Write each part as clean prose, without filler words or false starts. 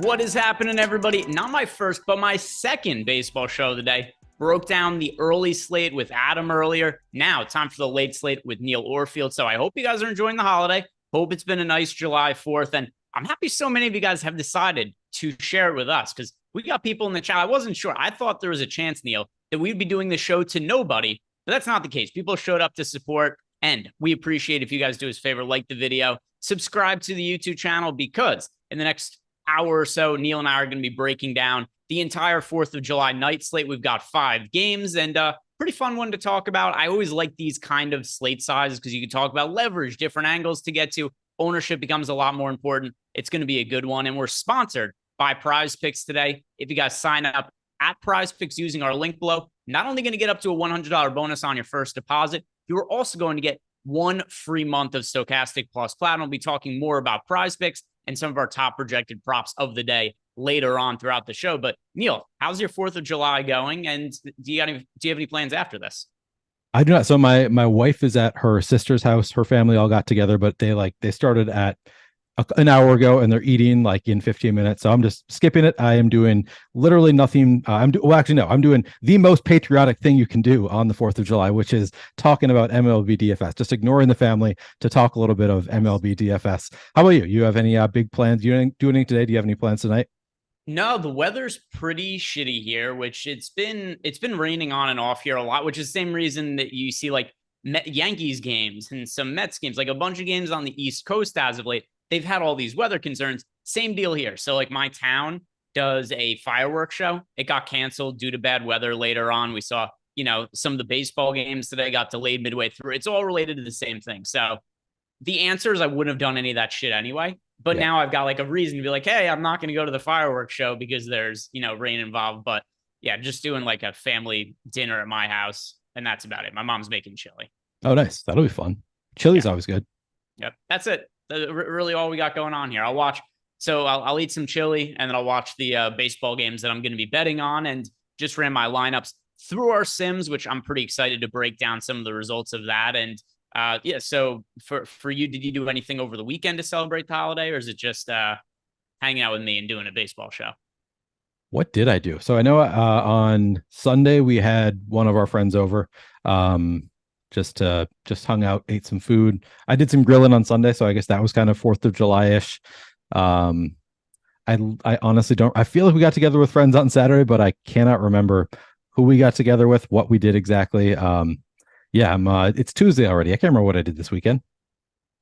What is happening, everybody? Not my first, but my second baseball show of the day. Broke down the early slate with Adam earlier. Now, time for the late slate with Neil Orfield. So I hope you guys are enjoying the holiday. Hope it's been a nice July 4th. And I'm happy so many of you guys have decided to share it with us because we got people in the chat. I wasn't sure. I thought there was a chance, Neil, that we'd be doing the show to nobody, but that's not the case. People showed up to support, and we appreciate if you guys do us a favor, like the video, subscribe to the YouTube channel, because in the next hour or so, Neil and I are going to be breaking down the entire 4th of July night slate. We've got 5 games and pretty fun one to talk about. I always like these kind of slate sizes because you can talk about leverage, different angles to get to. Ownership becomes a lot more important. It's going to be a good one. And we're sponsored by PrizePicks today. If you guys sign up at PrizePicks using our link below, not only going to get up to a $100 bonus on your first deposit, you're also going to get 1 free month of Stochastic Plus Platinum. We'll be talking more about PrizePicks and some of our top projected props of the day later on throughout the show. But Neil, how's your 4th of July going? And do you have any plans after this? I do not. So my wife is at her sister's house. Her family all got together, but they started at an hour ago and they're eating like in 15 minutes. So I'm just skipping it. I am doing literally nothing. I'm doing the most patriotic thing you can do on the 4th of July, which is talking about MLB DFS, just ignoring the family to talk a little bit of MLB DFS. How about you? You have any big plans? Do anything today? Do you have any plans tonight? No, the weather's pretty shitty here, which it's been raining on and off here a lot, which is the same reason that you see like Yankees games and some Mets games, like a bunch of games on the East Coast as of late. They've had all these weather concerns. Same deal here. So like my town does a fireworks show. It got canceled due to bad weather later on. We saw, some of the baseball games today got delayed midway through. It's all related to the same thing. So the answer is I wouldn't have done any of that shit anyway. But now I've got like a reason to be like, hey, I'm not going to go to the fireworks show because there's, rain involved. But yeah, just doing like a family dinner at my house. And that's about it. My mom's making chili. Oh, nice. That'll be fun. Chili's always good. Yep. That's it. Really all we got going on here. I'll eat some chili and then I'll watch the baseball games that I'm going to be betting on, and just ran my lineups through our sims, which I'm pretty excited to break down some of the results of that. And so for you, did you do anything over the weekend to celebrate the holiday, or is it just hanging out with me and doing a baseball show? What did I do? So I know on Sunday we had one of our friends over. Just hung out, ate some food. I did some grilling on Sunday, so I guess that was kind of 4th of July-ish. I honestly don't. I feel like we got together with friends on Saturday, but I cannot remember who we got together with, what we did exactly. It's Tuesday already. I can't remember what I did this weekend.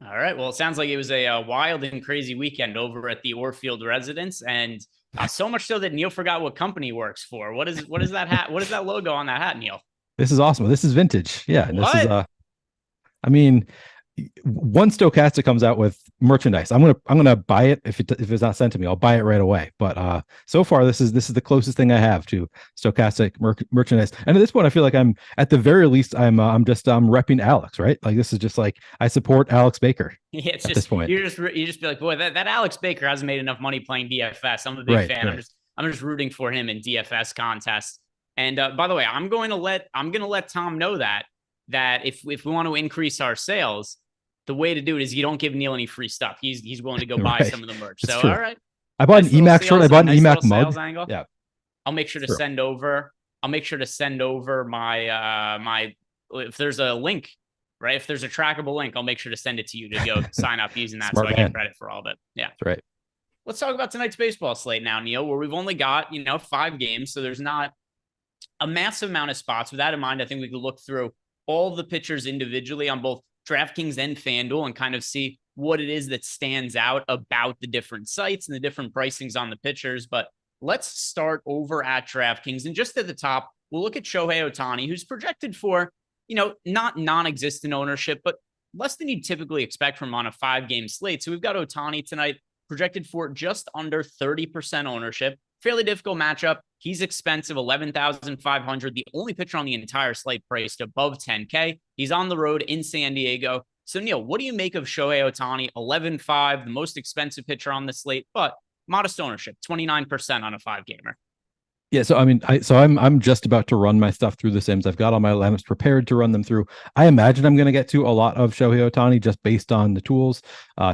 All right. Well, it sounds like it was a wild and crazy weekend over at the Orfield residence, and so much so that Neil forgot what company he works for. What is that hat? What is that logo on that hat, Neil? This is awesome. This is vintage. Yeah. This is once Stochastic comes out with merchandise, I'm gonna buy it. If it's not sent to me, I'll buy it right away. But so far this is the closest thing I have to Stochastic merchandise. And at this point, I feel like I'm at the very least I'm repping Alex, right? Like this is just like I support Alex Baker. Yeah, it's just this point. You just be like, boy, that Alex Baker hasn't made enough money playing DFS. I'm a big fan. Right. I'm just rooting for him in DFS contests. And by the way, I'm going to let Tom know that if we want to increase our sales, the way to do it is you don't give Neil any free stuff. He's willing to go buy some of the merch. That's so true. All right, I bought an EMAC shirt. I bought an EMAC mug. Yeah, I'll make sure to send over. My if there's a link, right? If there's a trackable link, I'll make sure to send it to you to go sign up using that, so I get credit for all of it. Yeah, that's right. Let's talk about tonight's baseball slate now, Neil, where we've only got 5 games, so there's not a massive amount of spots. With that in mind, I think we could look through all the pitchers individually on both DraftKings and FanDuel and kind of see what it is that stands out about the different sites and the different pricings on the pitchers. But let's start over at DraftKings. And just at the top, we'll look at Shohei Ohtani, who's projected for, not non-existent ownership, but less than you'd typically expect from on a 5-game slate. So we've got Ohtani tonight projected for just under 30% ownership. Fairly difficult matchup. He's expensive, 11,500. The only pitcher on the entire slate priced above 10K. He's on the road in San Diego. So, Neil, what do you make of Shohei Ohtani? 11.5, the most expensive pitcher on the slate, but modest ownership, 29% on a 5-gamer. Yeah, so I mean, I'm just about to run my stuff through the Sims. I've got all my lineups prepared to run them through. I imagine I'm going to get to a lot of Shohei Ohtani just based on the tools.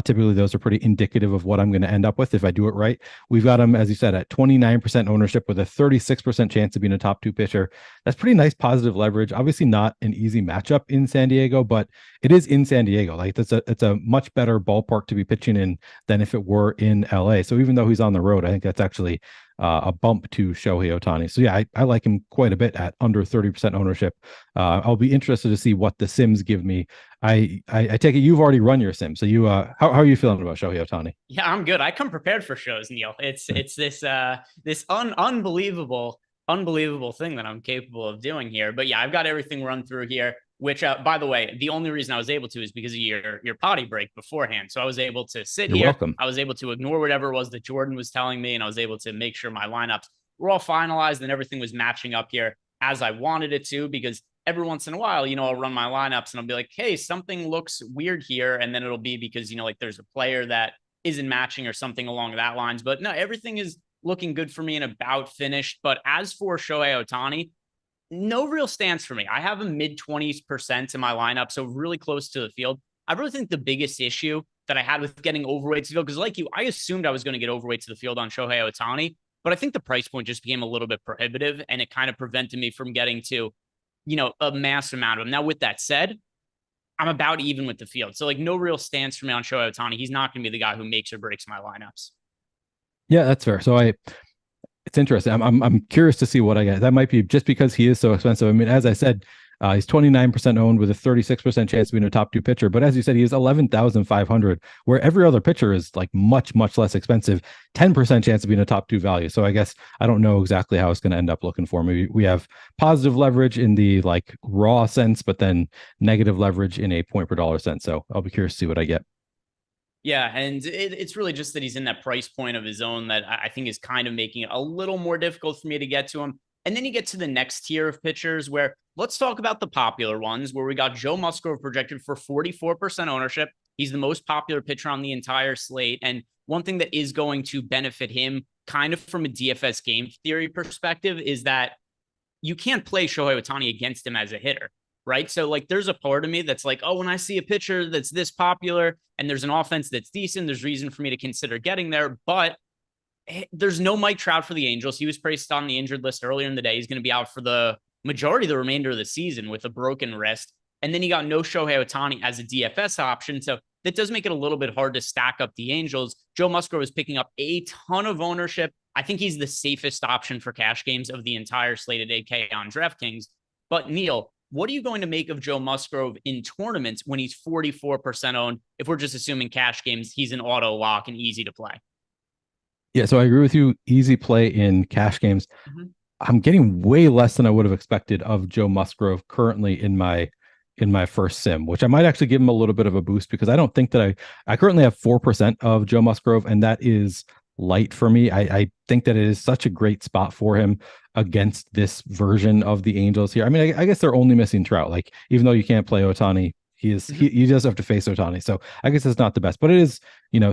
Typically, those are pretty indicative of what I'm going to end up with if I do it right. We've got him, as you said, at 29% ownership with a 36% chance of being a top two pitcher. That's pretty nice positive leverage. Obviously, not an easy matchup in San Diego, but it is in San Diego. Like it's a much better ballpark to be pitching in than if it were in LA. So even though he's on the road, I think that's actually a bump to Shohei Ohtani. So yeah, I like him quite a bit at under 30% ownership. I'll be interested to see what the Sims give me. I take it you've already run your Sim. So you how are you feeling about Shohei Ohtani? Yeah, I'm good. I come prepared for shows, Neil. It's this unbelievable thing that I'm capable of doing here. But yeah, I've got everything run through here. Which, by the way, the only reason I was able to is because of your potty break beforehand. So I was able to sit You're here. welcome. I was able to ignore whatever it was that Jordan was telling me, and I was able to make sure my lineups were all finalized and everything was matching up here as I wanted it to. Because every once in a while, I'll run my lineups and I'll be like, hey, something looks weird here, and then it'll be because like there's a player that isn't matching or something along that lines. But no, everything is looking good for me and about finished. But as for Shohei Ohtani, no real stance for me. I have a mid 20s% in my lineup, so really close to the field. I really think the biggest issue that I had with getting overweight to the field, because like you, I assumed I was going to get overweight to the field on Shohei Ohtani, but I think the price point just became a little bit prohibitive and it kind of prevented me from getting to, a mass amount of them. Now, with that said, I'm about even with the field. So, like, no real stance for me on Shohei Ohtani. He's not going to be the guy who makes or breaks my lineups. Yeah, that's fair. So it's interesting. I'm curious to see what I get. That might be just because he is so expensive. I mean, as I said, he's 29% owned with a 36% chance of being a top two pitcher. But as you said, he is 11,500, where every other pitcher is like much, much less expensive, 10% chance of being a top two value. So I guess I don't know exactly how it's going to end up looking for me. We have positive leverage in the like raw sense, but then negative leverage in a point per dollar sense. So I'll be curious to see what I get. Yeah, and it's really just that he's in that price point of his own that I think is kind of making it a little more difficult for me to get to him. And then you get to the next tier of pitchers where let's talk about the popular ones where we got Joe Musgrove projected for 44% ownership. He's the most popular pitcher on the entire slate. And one thing that is going to benefit him kind of from a DFS game theory perspective is that you can't play Shohei Ohtani against him as a hitter, right? So like there's a part of me that's like, oh, when I see a pitcher that's this popular and there's an offense that's decent, there's reason for me to consider getting there. But there's no Mike Trout for the Angels. He was placed on the injured list earlier in the day. He's going to be out for the majority of the remainder of the season with a broken wrist. And then you got no Shohei Ohtani as a DFS option. So that does make it a little bit hard to stack up the Angels. Joe Musgrove is picking up a ton of ownership. I think he's the safest option for cash games of the entire slated AK on DraftKings. But Neil, what are you going to make of Joe Musgrove in tournaments when he's 44% owned? If we're just assuming cash games, he's an auto lock and easy to play. Yeah, so I agree with you. Easy play in cash games. Mm-hmm. I'm getting way less than I would have expected of Joe Musgrove currently in my first sim, which I might actually give him a little bit of a boost because I don't think that I currently have 4% of Joe Musgrove, and that is light for me. I think that it is such a great spot for him against this version of the Angels here. I mean, I guess they're only missing Trout. Like, even though you can't play Ohtani, he does have to face Ohtani. So I guess it's not the best, but it is,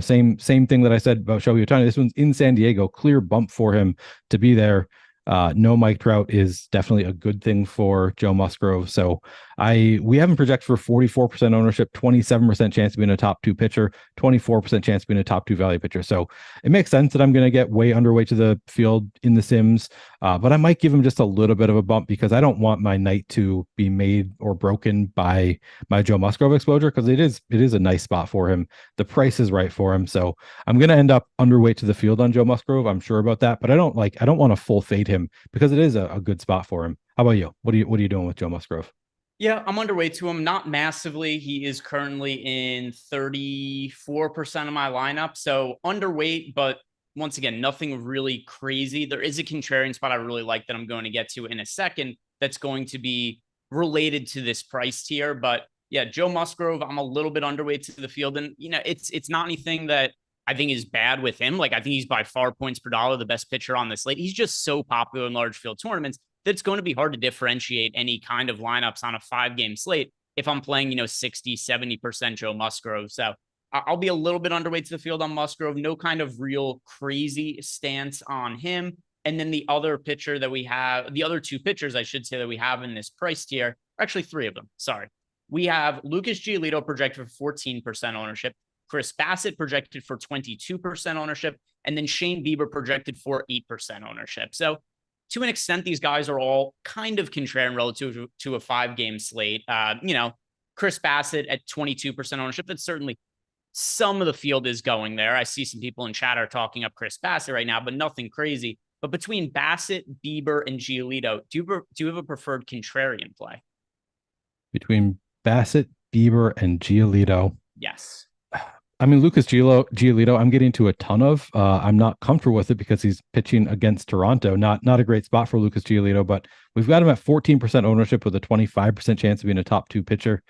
same thing that I said about Shohei Ohtani. This one's in San Diego, clear bump for him to be there. No Mike Trout is definitely a good thing for Joe Musgrove. So we have him projected for 44% ownership, 27% chance of being a top two pitcher, 24% chance of being a top two value pitcher. So it makes sense that I'm going to get way underweight to the field in the Sims, but I might give him just a little bit of a bump because I don't want my night to be made or broken by my Joe Musgrove exposure because it is a nice spot for him. The price is right for him. So I'm going to end up underweight to the field on Joe Musgrove. I'm sure about that, but I don't want to full fade him because it is a good spot for him. How about you? What are you doing with Joe Musgrove? Yeah, I'm underweight to him, not massively. He is currently in 34% of my lineup. So underweight, but once again, nothing really crazy. There is a contrarian spot I really like that I'm going to get to in a second that's going to be related to this price tier. But yeah, Joe Musgrove, I'm a little bit underweight to the field. And, it's not anything that I think is bad with him. Like, I think he's by far points per dollar the best pitcher on the slate. He's just so popular in large field tournaments that it's going to be hard to differentiate any kind of lineups on a 5-game slate if I'm playing, 60, 70% Joe Musgrove. So I'll be a little bit underweight to the field on Musgrove. No kind of real crazy stance on him. And then the other pitcher that we have, the other two pitchers, I should say, that we have in this price tier, are actually three of them. Sorry. We have Lucas Giolito projected for 14% ownership, Chris Bassett projected for 22% ownership, and then Shane Bieber projected for 8% ownership. So to an extent, these guys are all kind of contrarian relative to a 5-game slate. Chris Bassett at 22% ownership, that's certainly some of the field is going there. I see some people in chat are talking up Chris Bassett right now, but nothing crazy. But between Bassett, Bieber, and Giolito, do you have a preferred contrarian play? Between Bassett, Bieber, and Giolito. Yes. I mean, Lucas Giolito, I'm getting to a ton of. I'm not comfortable with it because he's pitching against Toronto. Not a great spot for Lucas Giolito, but we've got him at 14% ownership with a 25% chance of being a top 2 pitcher.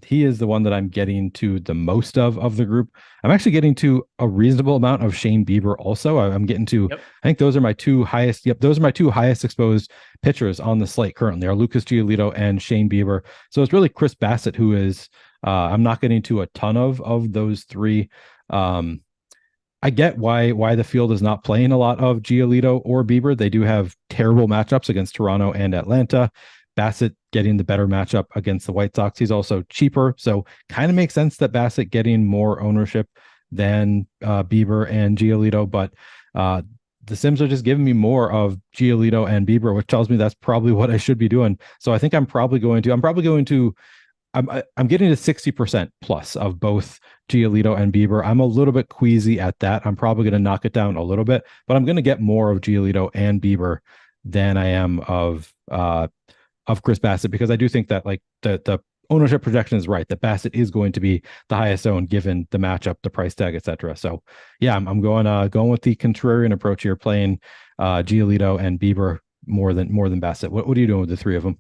He is the one that I'm getting to the most of the group. I'm actually getting to a reasonable amount of Shane Bieber also. I'm getting to, I think those are my two highest. Yep, those are my two highest exposed pitchers on the slate currently are Lucas Giolito and Shane Bieber. So it's really Chris Bassett who is, I'm not getting to a ton of those three. I get why the field is not playing a lot of Giolito or Bieber. They do have terrible matchups against Toronto and Atlanta. Bassett getting the better matchup against the White Sox. He's also cheaper, so kind of makes sense that Bassett getting more ownership than Bieber and Giolito. But the Sims are just giving me more of Giolito and Bieber, which tells me that's probably what I should be doing. So I think I'm probably going to I'm getting to 60% plus of both Giolito and Bieber. I'm a little bit queasy at that. I'm probably going to knock it down a little bit, but I'm going to get more of Giolito and Bieber than I am of Chris Bassett, because I do think that like the ownership projection is right, that Bassett is going to be the highest owned given the matchup, the price tag, etc. So yeah, I'm going with the contrarian approach here, playing Giolito and Bieber more than Bassett. What are you doing with the three of them?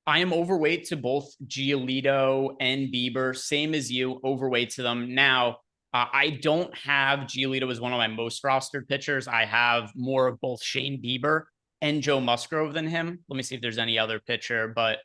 I am overweight to both Giolito and Bieber, same as you, overweight to them. Now, I don't have Giolito as one of my most rostered pitchers. I have more of both Shane Bieber and Joe Musgrove than him. Let me see if there's any other pitcher, but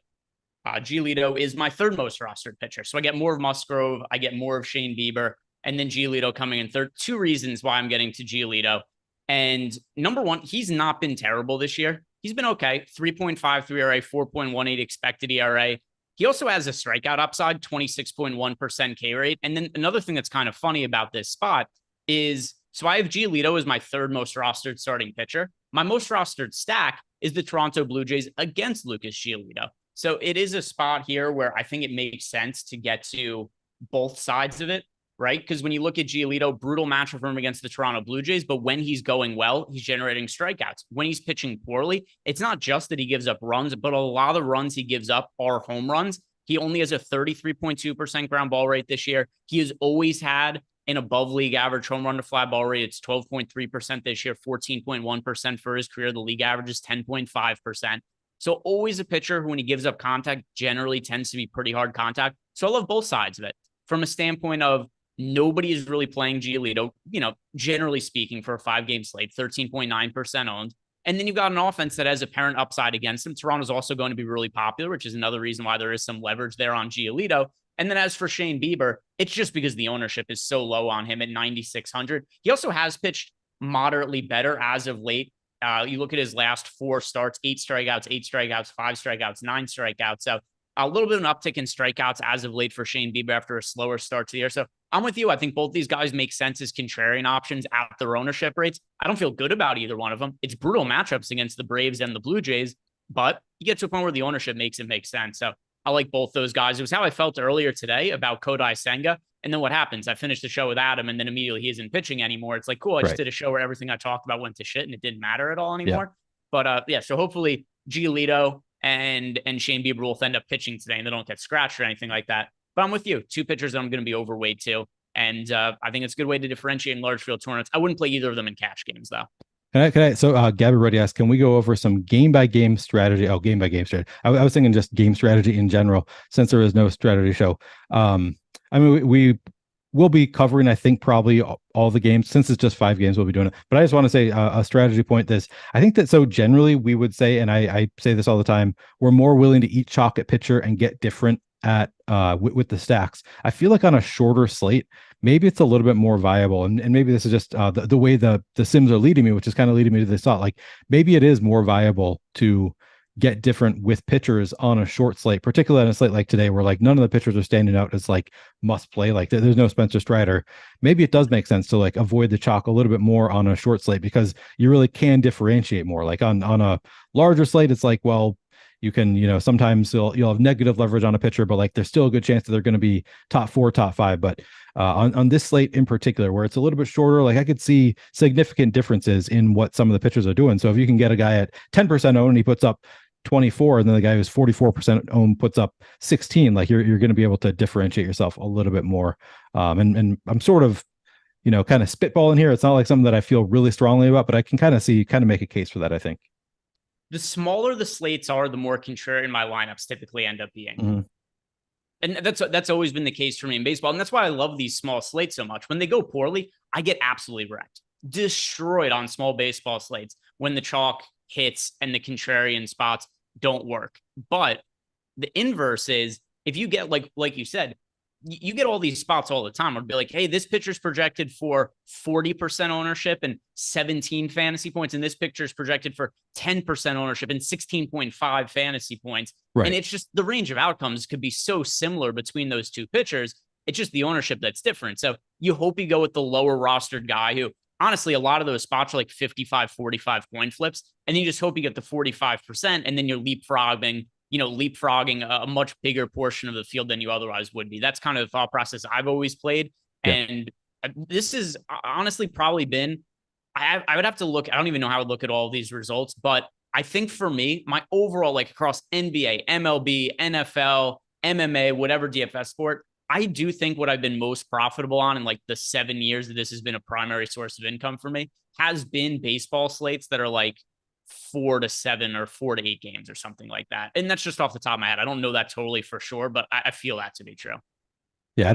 Giolito is my third most rostered pitcher. So I get more of Musgrove, I get more of Shane Bieber, and then Giolito coming in third. Two reasons why I'm getting to Giolito. And number one, he's not been terrible this year. He's been okay. 3.53 ERA, 4.18 expected ERA. He also has a strikeout upside, 26.1% K rate. And then another thing that's kind of funny about this spot is, so I have Giolito as my third most rostered starting pitcher. My most rostered stack is the Toronto Blue Jays against Lucas Giolito. So it is a spot here where I think it makes sense to get to both sides of it, right? Because when you look at Giolito, brutal matchup for him against the Toronto Blue Jays, but when he's going well, he's generating strikeouts. When he's pitching poorly, it's not just that he gives up runs, but a lot of the runs he gives up are home runs. He only has a 33.2% ground ball rate this year. He has always had an above league average home run to fly ball rate. It's 12.3% this year, 14.1% for his career. The league average is 10.5%. So always a pitcher who, when he gives up contact, generally tends to be pretty hard contact. So I love both sides of it. From a standpoint of nobody is really playing Giolito, generally speaking, for a 5-game slate, 13.9% owned. And then you've got an offense that has apparent upside against him. Toronto's also going to be really popular, which is another reason why there is some leverage there on Giolito. And then as for Shane Bieber, it's just because the ownership is so low on him at 9,600. He also has pitched moderately better as of late. You look at his last 4 starts, 8 strikeouts, 5 strikeouts, 9 strikeouts. So a little bit of an uptick in strikeouts as of late for Shane Bieber after a slower start to the year. So I'm with you. I think both these guys make sense as contrarian options at their ownership rates. I don't feel good about either one of them. It's brutal matchups against the Braves and the Blue Jays, but you get to a point where the ownership makes it make sense. So I like both those guys. It was how I felt earlier today about Kodai Senga. And then what happens? I finished the show with Adam, and then immediately he isn't pitching anymore. It's like, cool, I just did a show where everything I talked about went to shit and it didn't matter at all anymore. Yeah. But so hopefully Giolito and Shane Bieber will end up pitching today and they don't get scratched or anything like that. But I'm with you. 2 pitchers that I'm going to be overweight to. And I think it's a good way to differentiate in large field tournaments. I wouldn't play either of them in cash games, though. So Gabby already asked, can we go over some game-by-game strategy? Oh, game-by-game strategy. I was thinking just game strategy in general, since there is no strategy show. I mean, we will be covering, I think, probably all the games. Since it's just 5 games, we'll be doing it. But I just want to say a strategy point this. I think that so generally we would say, and I say this all the time, we're more willing to eat chalk at pitcher and get different at with the stacks. I feel like on a shorter slate, maybe it's a little bit more viable. And maybe this is just the way the sims are leading me, which is kind of leading me to this thought. Like maybe it is more viable to get different with pitchers on a short slate, particularly on a slate like today, where like none of the pitchers are standing out as like must play. Like there's no Spencer Strider. Maybe it does make sense to like avoid the chalk a little bit more on a short slate because you really can differentiate more. Like on a larger slate, it's like, well, you can, sometimes you'll have negative leverage on a pitcher, but like there's still a good chance that they're going to be top 4, top 5. But on this slate in particular, where it's a little bit shorter, like I could see significant differences in what some of the pitchers are doing. So if you can get a guy at 10% owned and he puts up 24, and then the guy who's 44% owned puts up 16, like you're going to be able to differentiate yourself a little bit more. And I'm sort of, kind of spitballing here. It's not like something that I feel really strongly about, but I can kind of make a case for that, I think. The smaller the slates are, the more contrarian my lineups typically end up being. Mm-hmm. And that's always been the case for me in baseball. And that's why I love these small slates so much. When they go poorly, I get absolutely wrecked, destroyed on small baseball slates when the chalk hits and the contrarian spots don't work. But the inverse is if you get like you said, you get all these spots all the time. I'd be like, hey, this pitcher's projected for 40% ownership and 17 fantasy points. And this pitcher's projected for 10% ownership and 16.5 fantasy points. Right. And it's just the range of outcomes could be so similar between those two pitchers. It's just the ownership that's different. So you hope you go with the lower rostered guy who, honestly, a lot of those spots are like 55, 45 coin flips. And then you just hope you get the 45%. And then you're leapfrogging a much bigger portion of the field than you otherwise would be. That's kind of the thought process I've always played. Yeah. And this is honestly probably been, I would have to look. I don't even know how I would look at all of these results, but I think for me, my overall, like across NBA, MLB, NFL, MMA, whatever DFS sport, I do think what I've been most profitable on in like the 7 years that this has been a primary source of income for me has been baseball slates that are like 4 to 7 or 4 to 8 games or something like that. And that's just off the top of my head. I don't know that totally for sure, but I feel that to be true. Yeah, I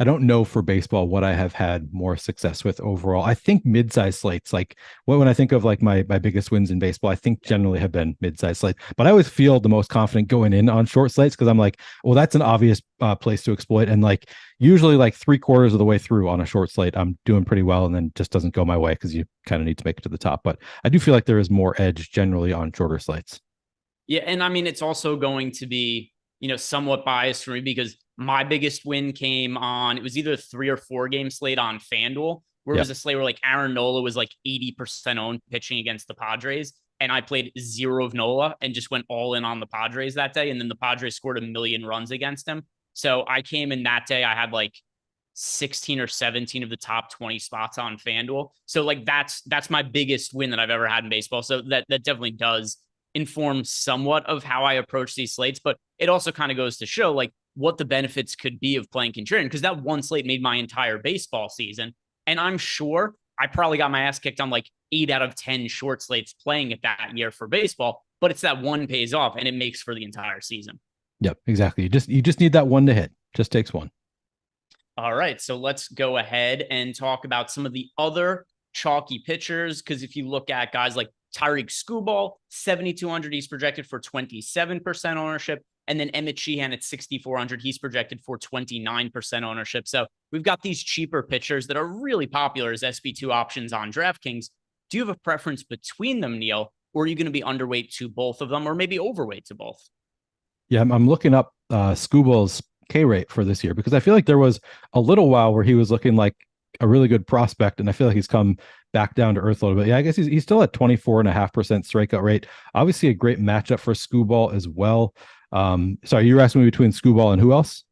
don't know for baseball what I have had more success with overall. I think mid-size slates, like when I think of like my biggest wins in baseball, I think generally have been mid-size slates. But I always feel the most confident going in on short slates because I'm like, well, that's an obvious place to exploit. And like usually like 3/4 of the way through on a short slate, I'm doing pretty well, and then just doesn't go my way because you kind of need to make it to the top. But I do feel like there is more edge generally on shorter slates. Yeah, and I mean it's also going to be somewhat biased for me because my biggest win came on, it was either a 3 or 4 game slate on FanDuel, where it was a slate where like Aaron Nola was like 80% owned pitching against the Padres. And I played 0 of Nola and just went all in on the Padres that day. And then the Padres scored 1 million runs against him. So I came in that day, I had like 16 or 17 of the top 20 spots on FanDuel. So like that's my biggest win that I've ever had in baseball. So that definitely does inform somewhat of how I approach these slates, but it also kind of goes to show like what the benefits could be of playing contrarian, because that one slate made my entire baseball season. And I'm sure I probably got my ass kicked on like 8 out of 10 short slates playing it that year for baseball, but it's that one pays off and it makes for the entire season. Yep, exactly. You just need that one to hit. Just takes one. All right. So let's go ahead and talk about some of the other chalky pitchers. Because if you look at guys like Tyreek Skubal, 7,200, he's projected for 27% ownership. And then Emmett Sheehan at 6,400, he's projected for 29% ownership. So we've got these cheaper pitchers that are really popular as SP2 options on DraftKings. Do you have a preference between them, Neil? Or are you going to be underweight to both of them, or maybe overweight to both? Yeah, I'm looking up Skubal's K rate for this year because I feel like there was a little while where he was looking like a really good prospect, and I feel like he's come back down to earth a little bit. Yeah, I guess he's still at 24.5% strikeout rate. Obviously, a great matchup for Skubal as well. Sorry, you were asking me between Skubal and who else?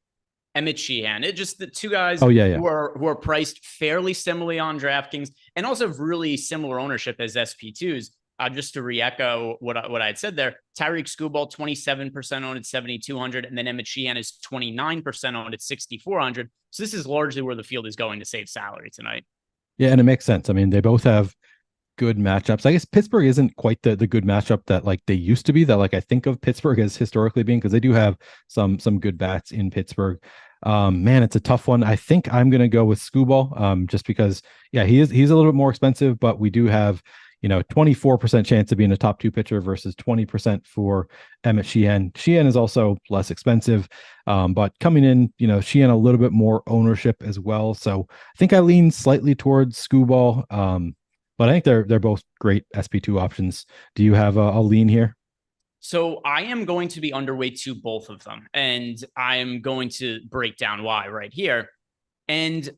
Emmett Sheehan. It's just the two guys who are priced fairly similarly on DraftKings and also have really similar ownership as SP2s. Just to re-echo what I had said there, Tyreek Skubal, 27% owned at 7,200, and then Emmett Sheehan is 29% owned at 6,400. So this is largely where the field is going to save salary tonight. Yeah, and it makes sense. I mean, they both have good matchups. I guess Pittsburgh isn't quite the good matchup that like they used to be, that like I think of Pittsburgh as historically being, because they do have some good bats in Pittsburgh. Man, it's a tough one. I think I'm going to go with Skubal just because, yeah, he's a little bit more expensive, but we do have, 24% chance of being a top 2 pitcher versus 20% for Emmett Sheehan. Sheehan is also less expensive, but coming in, Sheehan a little bit more ownership as well. So I think I lean slightly towards Skubal, but I think they're both great SP2 options. Do you have a lean here? So I am going to be underweight to both of them, and I'm going to break down why right here. And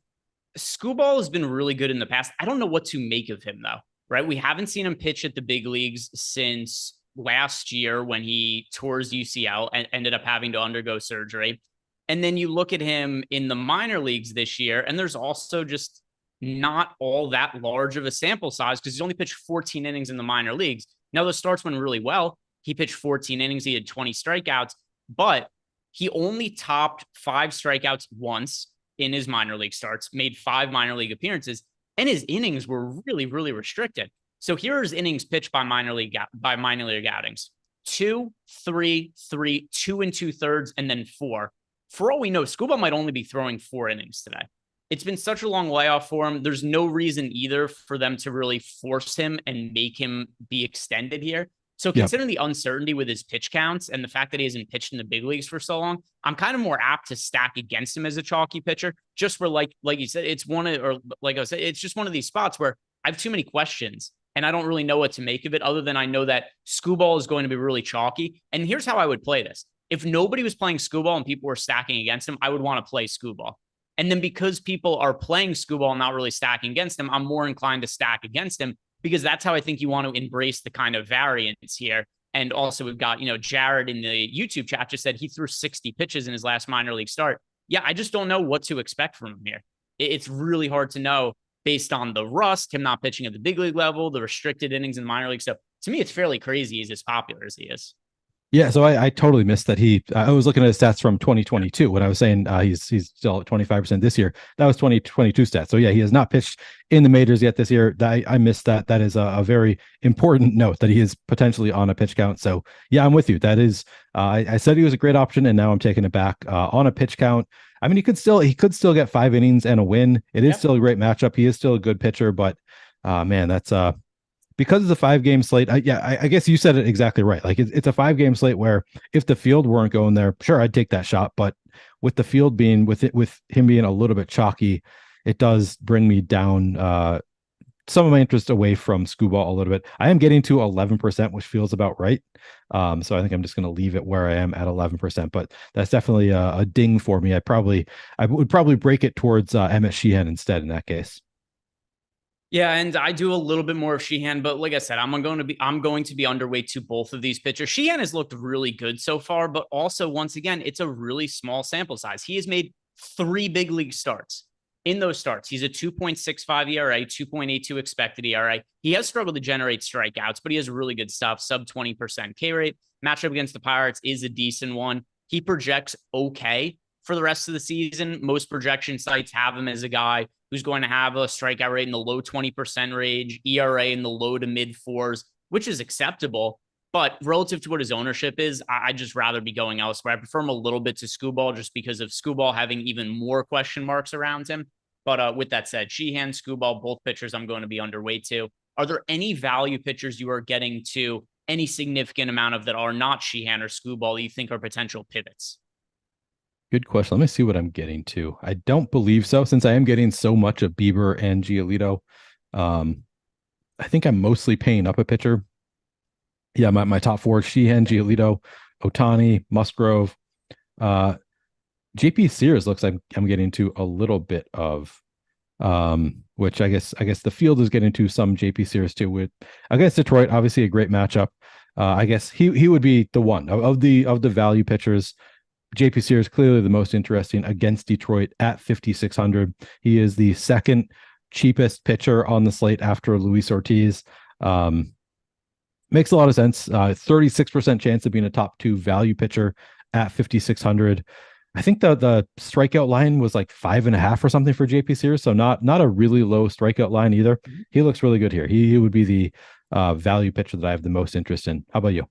Skubal has been really good in the past. I don't know what to make of him, though, right? We haven't seen him pitch at the big leagues since last year when he tore his UCL and ended up having to undergo surgery. And then you look at him in the minor leagues this year, and there's also just not all that large of a sample size because he's only pitched 14 innings in the minor leagues. Now, the starts went really well. He pitched 14 innings. He had 20 strikeouts, but he only topped 5 strikeouts once in his minor league starts, made 5 minor league appearances, and his innings were really, really restricted. So here are his innings pitched by minor league outings: 2, 3, 3, 2 2/3, and then 4. For all we know, Skubal might only be throwing 4 innings today. It's been such a long layoff for him. There's no reason either for them to really force him and make him be extended here. So considering the uncertainty with his pitch counts and the fact that he hasn't pitched in the big leagues for so long, I'm kind of more apt to stack against him as a chalky pitcher. Just for like you said, it's it's just one of these spots where I have too many questions and I don't really know what to make of it. Other than I know that Skubal is going to be really chalky. And here's how I would play this: if nobody was playing Skubal and people were stacking against him, I would want to play Skubal. And then because people are playing Skubal and not really stacking against him, I'm more inclined to stack against him, because that's how I think you want to embrace the kind of variance here. And also we've got, Jared in the YouTube chat just said he threw 60 pitches in his last minor league start. Yeah, I just don't know what to expect from him here. It's really hard to know based on the rust, him not pitching at the big league level, the restricted innings in the minor league stuff. To me, it's fairly crazy he's as popular as he is. Yeah, so I totally missed that. I was looking at his stats from 2022 when I was saying he's still at 25% this year. That was 2022 stats. So yeah, he has not pitched in the majors yet this year. I missed that. That is a very important note that he is potentially on a pitch count. So yeah, I'm with you. That is, I said he was a great option, and now I'm taking it back on a pitch count. I mean, he could still get 5 innings and a win. It is still a great matchup. He is still a good pitcher, but man, that's because it's a 5-game slate. I guess you said it exactly right. Like it's a 5-game slate where if the field weren't going there, sure, I'd take that shot. But with the field being with him being a little bit chalky, it does bring me down some of my interest away from Skubal a little bit. I am getting to 11%, which feels about right. So I think I'm just going to leave it where I am at 11%. But that's definitely a ding for me. I would probably break it towards Emmett Sheehan instead in that case. Yeah, and I do a little bit more of Sheehan, but like I said, I'm going to be underweight to both of these pitchers. Sheehan has looked really good so far, but also once again, it's a really small sample size. He has made 3 big league starts. In those starts, he's a 2.65 ERA, 2.82 expected ERA. He has struggled to generate strikeouts, but he has really good stuff. Sub 20% K rate. Matchup against the Pirates is a decent one. He projects okay for the rest of the season. Most projection sites have him as a guy who's going to have a strikeout rate in the low 20% range, ERA in the low to mid 4s, which is acceptable. But relative to what his ownership is, I'd just rather be going elsewhere. I prefer him a little bit to Skubal just because of Skubal having even more question marks around him. But with that said, Sheehan, Skubal, both pitchers I'm going to be underweight to. Are there any value pitchers you are getting to any significant amount of that are not Sheehan or Skubal that you think are potential pivots? Good question. Let me see what I'm getting to. I don't believe so, since I am getting so much of Bieber and Giolito. I think I'm mostly paying up a pitcher. Yeah, my top 4: Sheehan, Giolito, Ohtani, Musgrove. JP Sears looks like I'm getting to a little bit of, which I guess the field is getting to some JP Sears too. With against Detroit, obviously a great matchup. I guess he would be the one of the value pitchers. JP Sears clearly the most interesting against Detroit at 5,600. He is the second cheapest pitcher on the slate after Luis Ortiz. Makes a lot of sense. 36% chance of being a top 2 value pitcher at 5,600. I think the strikeout line was like 5.5 or something for JP Sears. So not a really low strikeout line either. He looks really good here. He would be the value pitcher that I have the most interest in. How about you?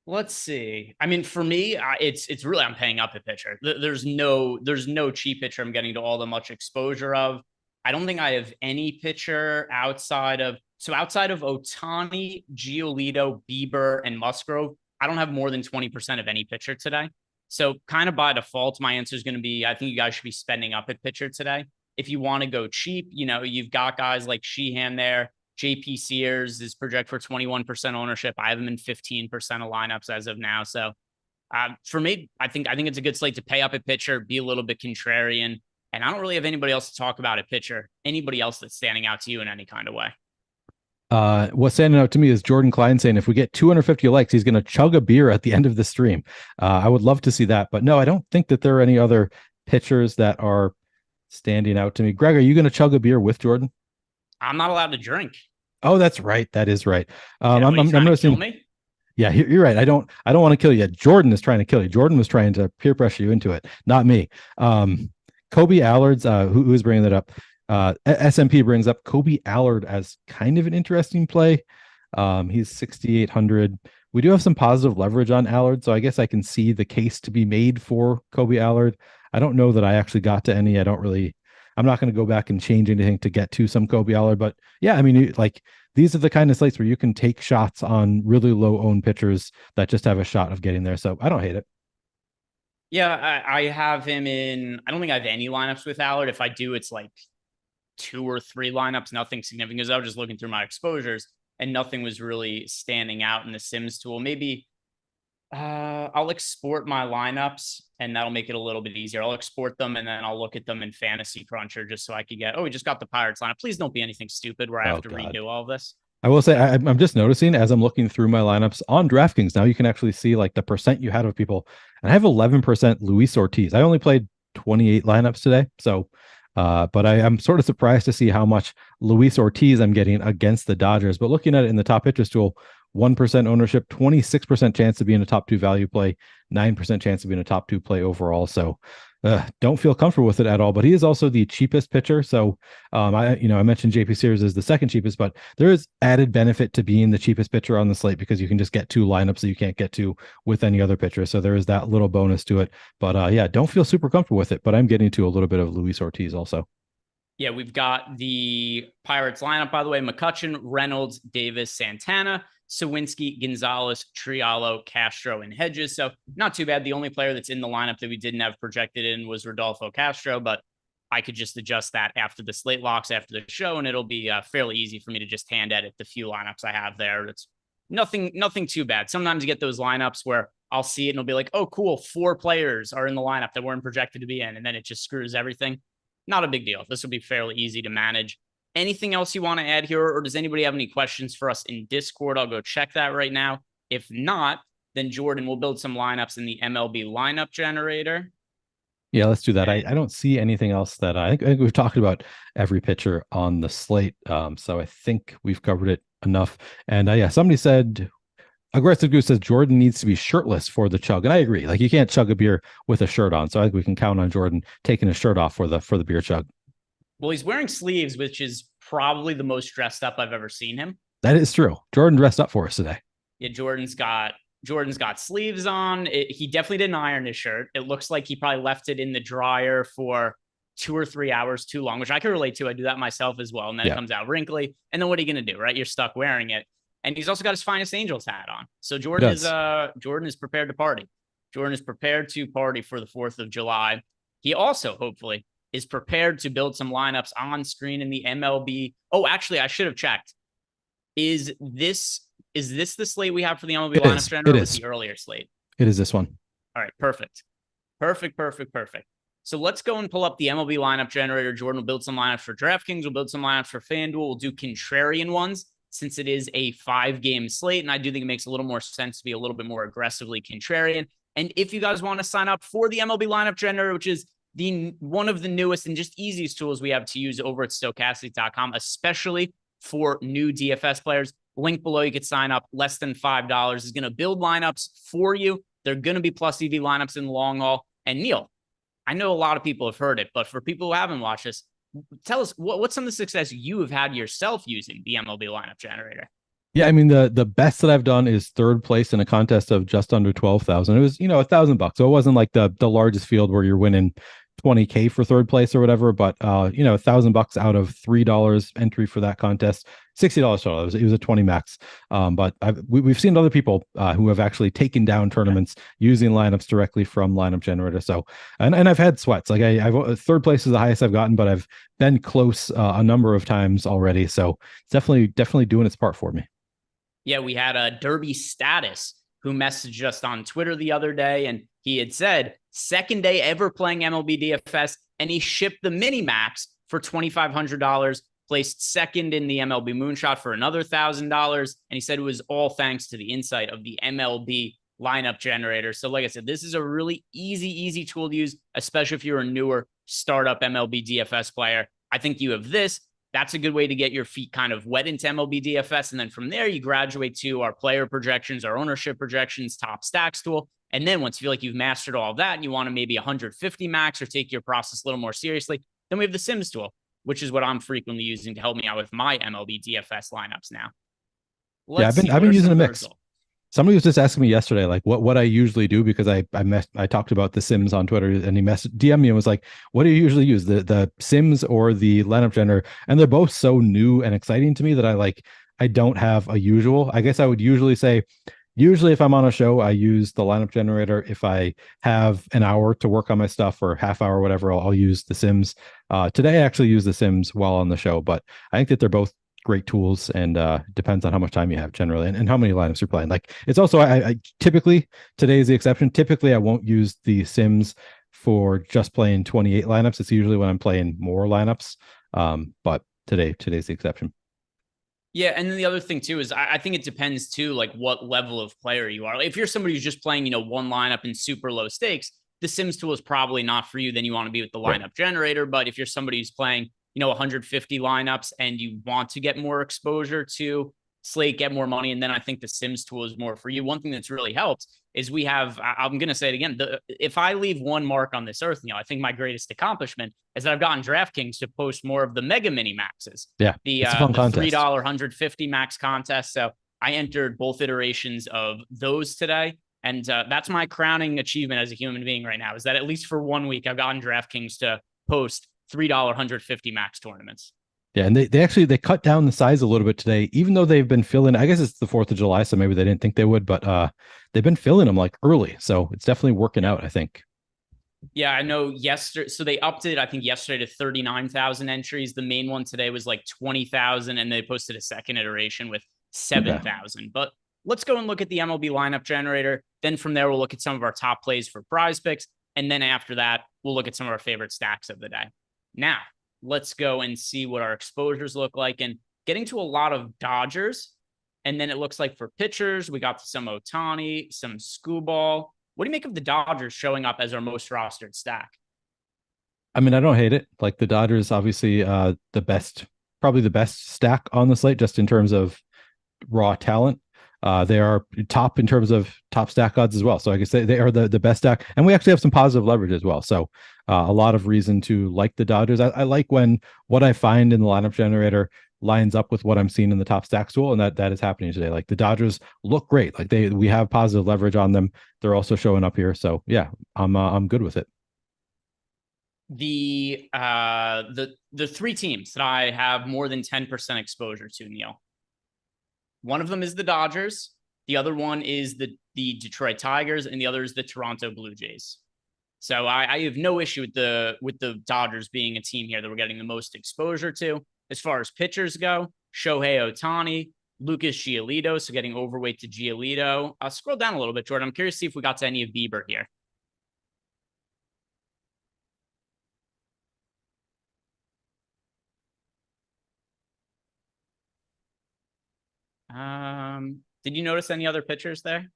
Let's see. I mean, for me, it's really, I'm paying up a pitcher. There's no cheap pitcher I'm getting to all the much exposure of. I don't think I have any pitcher outside of So outside of Otani, Giolito, Bieber, and Musgrove, I don't have more than 20% of any pitcher today. So kind of by default, my answer is going to be, I think you guys should be spending up at pitcher today. If you want to go cheap, you've got guys like Sheehan there. JP Sears is projected for 21% ownership. I have him in 15% of lineups as of now. So for me, I think it's a good slate to pay up at pitcher, be a little bit contrarian. And I don't really have anybody else to talk about at pitcher. Anybody else that's standing out to you in any kind of way? What's standing out to me is Jordan Klein saying if we get 250 likes, he's going to chug a beer at the end of the stream. I would love to see that, but no, I don't think that there are any other pitchers that are standing out to me. Greg, are you going to chug a beer with Jordan? I'm not allowed to drink. Oh, that's right. That is right. I'm noticing. Me? Yeah, you're right. I don't want to kill you. Jordan is trying to kill you. Jordan was trying to peer pressure you into it, not me. Kobe Allard's, who is bringing that up? SMP brings up Kobe Allard as kind of an interesting play. He's 6,800. We do have some positive leverage on Allard, so I guess I can see the case to be made for Kobe Allard. I don't know that I actually got to any. I'm not going to go back and change anything to get to some Kobe Allard, but yeah, I mean, like these are the kind of slates where you can take shots on really low owned pitchers that just have a shot of getting there. So I don't hate it. Yeah, I have him in. I don't think I have any lineups with Allard. If I do, it's like 2 or 3 lineups, nothing significant, because I was just looking through my exposures and nothing was really standing out in the Sims tool. Maybe I'll export my lineups and that'll make it a little bit easier. I'll export them and then I'll look at them in Fantasy Cruncher just so I could get, we just got the Pirates lineup. Please don't be anything stupid where I have to redo all of this. I will say I'm just noticing as I'm looking through my lineups on DraftKings now, you can actually see like the percent you had of people. And I have 11% Luis Ortiz. I only played 28 lineups today. So, but I'm sort of surprised to see how much Luis Ortiz I'm getting against the Dodgers. But looking at it in the top pitchers tool, 1% ownership, 26% chance to be in a top 2 value play, 9% chance to be in a top 2 play overall. So don't feel comfortable with it at all, but he is also the cheapest pitcher. So I mentioned JP Sears is the second cheapest, but there is added benefit to being the cheapest pitcher on the slate because you can just get 2 lineups that you can't get to with any other pitcher. So there is that little bonus to it, but yeah, don't feel super comfortable with it, but I'm getting to a little bit of Luis Ortiz also. Yeah, we've got the Pirates lineup, by the way, McCutchen, Reynolds, Davis, Santana, Sawinski, Gonzalez, Trialo, Castro, and Hedges. So not too bad. The only player that's in the lineup that we didn't have projected in was Rodolfo Castro, but I could just adjust that after the slate locks after the show, and it'll be fairly easy for me to just hand edit the few lineups I have there. It's nothing too bad. Sometimes you get those lineups where I'll see it and it'll be like, oh, cool, 4 players are in the lineup that weren't projected to be in, and then it just screws everything. Not a big deal. This will be fairly easy to manage. Anything else you want to add here, or does anybody have any questions for us in Discord? I'll go check that right now. If not, then Jordan will build some lineups in the MLB lineup generator. Yeah, let's do that. I don't see anything else that I think we've talked about every pitcher on the slate. So I think we've covered it enough. And yeah, somebody said, Aggressive Goose says Jordan needs to be shirtless for the chug. And I agree. Like you can't chug a beer with a shirt on. So I think we can count on Jordan taking his shirt off for the beer chug. Well, he's wearing sleeves, which is probably the most dressed up I've ever seen him. That is true. Jordan dressed up for us today. Yeah, Jordan's got sleeves on. He definitely didn't iron his shirt. It looks like he probably left it in the dryer for 2 or 3 hours too long, which I can relate to. I do that myself as well. And then it comes out wrinkly. And then what are you going to do, right? You're stuck wearing it. And he's also got his Finest Angels hat on. So Jordan is prepared to party. Jordan is prepared to party for the 4th of July. He also, hopefully, is prepared to build some lineups on screen in the MLB. Oh, actually, I should have checked. Is this the slate we have for the MLB lineup generator, or was the earlier slate? It is this one. All right, perfect. So let's go and pull up the MLB lineup generator. Jordan will build some lineups for DraftKings. We'll build some lineups for FanDuel. We'll do contrarian ones since it is a 5-game slate, and I do think it makes a little more sense to be a little bit more aggressively contrarian. And if you guys want to sign up for the MLB lineup generator, which is one of the newest and just easiest tools we have to use over at Stokastic.com, especially for new DFS players. Link below, you could sign up. Less than $5 is going to build lineups for you. They're going to be plus EV lineups in the long haul. And Neil, I know a lot of people have heard it, but for people who haven't watched this, tell us what's some of the success you have had yourself using the MLB lineup generator. Yeah, I mean, the best that I've done is 3rd place in a contest of just under 12,000. It was, $1,000. So it wasn't like the largest field where you're winning 20K for third place or whatever, but $1,000 out of $3 entry for that contest, $60 total. It was a 20 max. But we've seen other people who have actually taken down tournaments using lineups directly from lineup generator. So and I've had sweats. Like I've third place is the highest I've gotten, but I've been close a number of times already. So it's definitely doing its part for me. Yeah, we had a Derby Status who messaged us on Twitter the other day, and he had said, second day ever playing MLB DFS, and he shipped the mini max for $2,500, placed second in the MLB Moonshot for another $1,000. And he said it was all thanks to the insight of the MLB lineup generator. So like I said, this is a really easy tool to use, especially if you're a newer startup MLB DFS player. I think you have this. That's a good way to get your feet kind of wet into MLB DFS. And then from there, you graduate to our player projections, our ownership projections, top stacks tool. And then once you feel like you've mastered all of that and you want to maybe 150 max or take your process a little more seriously, then we have the Sims tool, which is what I'm frequently using to help me out with my MLB DFS lineups now. I've been using a mix. Somebody was just asking me yesterday, like what I usually do, because I talked about the Sims on Twitter, and he DM me and was like, what do you usually use, the Sims or the lineup generator? And they're both so new and exciting to me that I don't have a usual. I guess I would usually say, if I'm on a show, I use the lineup generator. If I have an hour to work on my stuff or half hour, whatever, I'll use the Sims. Today I actually use the Sims while on the show, but I think that they're both great tools, and depends on how much time you have generally and how many lineups you're playing. Like it's also, I typically, today is the exception. Typically I won't use the Sims for just playing 28 lineups. It's usually when I'm playing more lineups. But today's the exception. Yeah, and then the other thing too is I think it depends too, like what level of player you are. If you're somebody who's just playing, one lineup in super low stakes, the Sims tool is probably not for you. Then you want to be with the lineup generator. But if you're somebody who's playing 150 lineups and you want to get more exposure to Slate, get more money, and then I think the Sims tool is more for you. One thing that's really helped is I'm going to say it again. If I leave one mark on this earth, I think my greatest accomplishment is that I've gotten DraftKings to post more of the mega mini maxes. Yeah. The $3 150 max contest. So I entered both iterations of those today. And that's my crowning achievement as a human being right now, is that at least for 1 week, I've gotten DraftKings to post $3 150 max tournaments. Yeah, and they cut down the size a little bit today, even though they've been filling. I guess it's the 4th of July, so maybe they didn't think they would, but they've been filling them like early, so it's definitely working out, I think. Yeah, I know yesterday. So they upped it, I think, yesterday to 39,000 entries. The main one today was like 20,000, and they posted a second iteration with 7,000. Okay. But let's go and look at the MLB lineup generator. Then from there, we'll look at some of our top plays for PrizePicks. And then after that, we'll look at some of our favorite stacks of the day. Now, let's go and see what our exposures look like. And getting to a lot of Dodgers. And then it looks like for pitchers, we got some Ohtani, some Skubal. What do you make of the Dodgers showing up as our most rostered stack? I mean, I don't hate it. Like the Dodgers, obviously, probably the best stack on the slate, just in terms of raw talent. They are top in terms of top stack odds as well. So I guess they are the best stack. And we actually have some positive leverage as well. So a lot of reason to like the Dodgers. I like when what I find in the lineup generator lines up with what I'm seeing in the top stack tool, and that is happening today. Like the Dodgers look great. Like we have positive leverage on them. They're also showing up here. So yeah, I'm good with it. The three teams that I have more than 10% exposure to, Neil. One of them is the Dodgers. The other one is the Detroit Tigers, and the other is the Toronto Blue Jays. So I have no issue with the Dodgers being a team here that we're getting the most exposure to. As far as pitchers go, Shohei Ohtani, Lucas Giolito, so getting overweight to Giolito. I'll scroll down a little bit, Jordan. I'm curious to see if we got to any of Bieber here. Did you notice any other pitchers there?